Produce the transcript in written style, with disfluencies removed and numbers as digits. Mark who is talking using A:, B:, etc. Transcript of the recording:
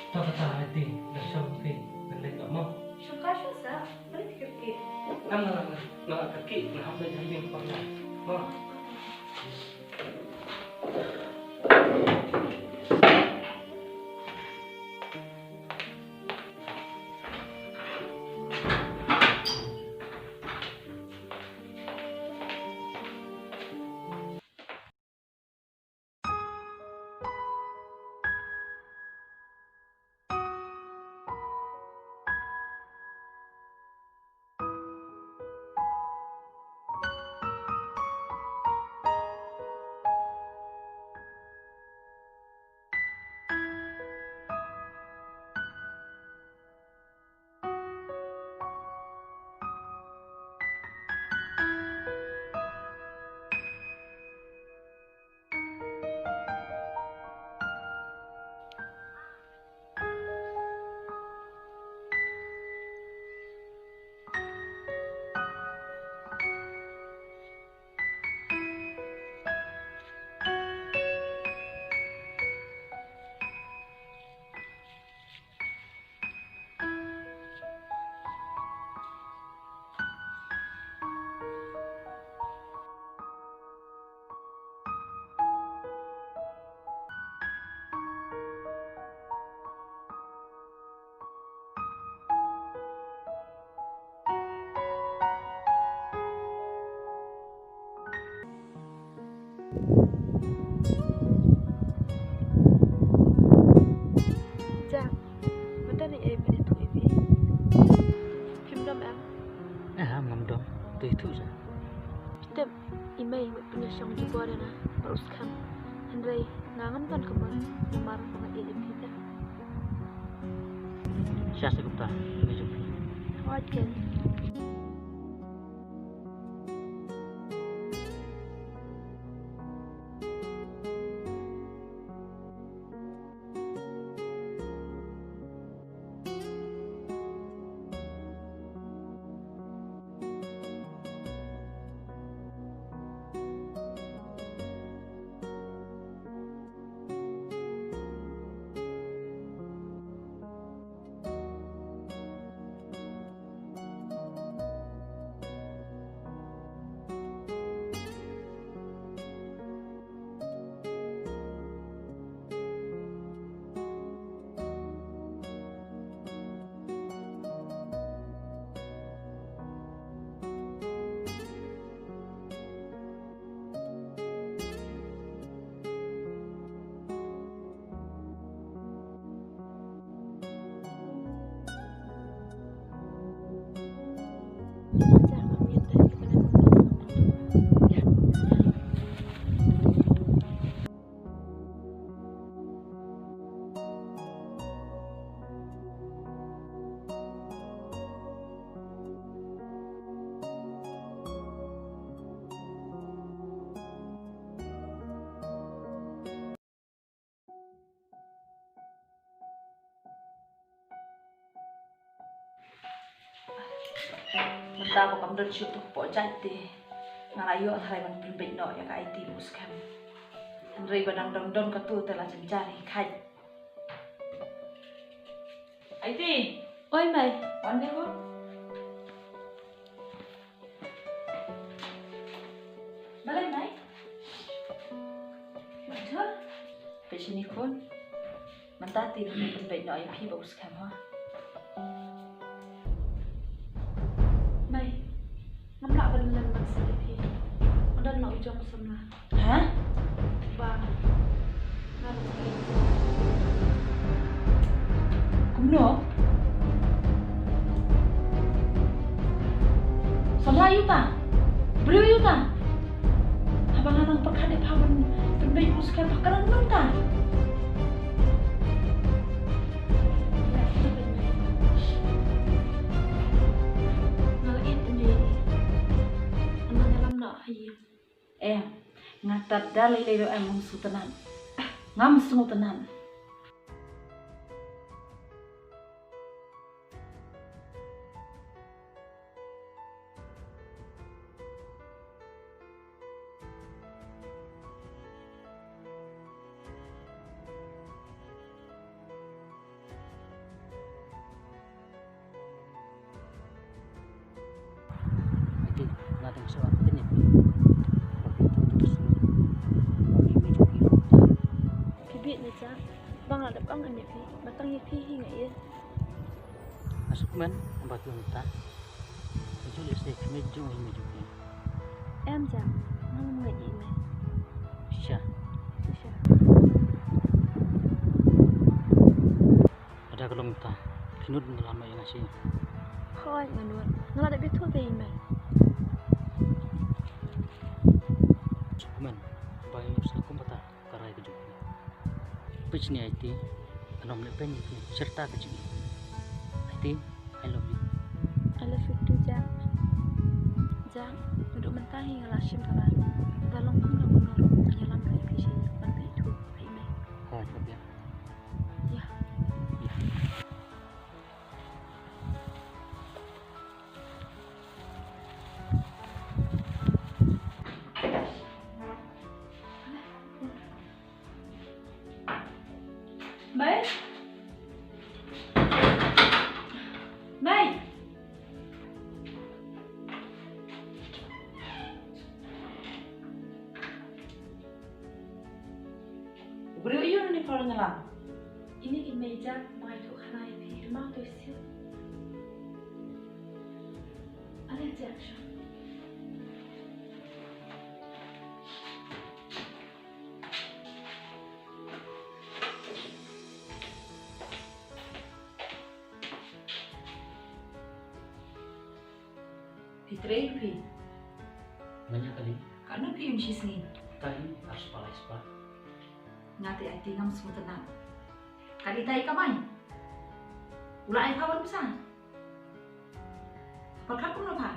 A: Hati, dasar mungkin balik nggak mau.
B: Shukasha sa, balik kaki.
A: Nggak kaki, nggak ambil jambing pernah. Mau.
B: Jack, benda ni benda tu ini. Kim dam em.
A: Ngam dong, tu itu je.
B: Kita email buat penyusun juga ada na. Terus kan, Henry ngangan kan kemarin lemar pengen ilmu kita.
A: Siapa Gupta?
B: Wajar. Mata ko kam dal shoot po jante ngalayo thai ban pin no ya ka IT muskam Henry banang dong don ka tu tela cari khai IT oi mai wan ne ko balai mai macam pesini kon mantati pin no ya pi muskam ha Jom semua.
A: Hah?
B: Bang.
A: Kumno? Sampai yuta? Beliau yuta? Abang anak perkade paman penbaik muskal pakaran nonta.
B: Ngalain ini. Anak dalam nak hayam.
A: Ngatat dalai lelo emang sutenan ngam sungutenan
C: So aku kan itu terus bagi meja kilo.
A: Pibit ni cak. Bang ada bang kan pi. Batang ye pi hinga ye.
C: Masuk men empat juta. Jadi saya meja ini juga.
A: Em cak. Nang ngaji me.
C: Bisa.
A: Bisa.
C: Ada kalau minta. Kinut lama yang ngasih.
A: Khoi nganut. Nang ada betul ke me.
C: Men bagi usahaku mata karai ke juga. Pitch ni IT. Anom lepen ni serta ke juga. IT I love you.
A: I love you too, Jack. Jack, duduk mentahi ngalasim kawan. Dalam pun nak menurut penyelam dari visi bantu itu, Aime.
C: Oh, ya.
A: Ya.
C: Ya.
B: Mai. Mai. Beri uyun ni kalau nyelam.
A: Ini di meja mai tu khanai di rumah tu isi. Ada Jack.
B: Fitrei pi.
C: Banyak kali.
B: Karena pi mesti sini.
C: Tadi harus palai.
B: Ngati ai tingam semua tenang. Kali tai kamai. Ulah ai kawan besar. Perkat pun apa?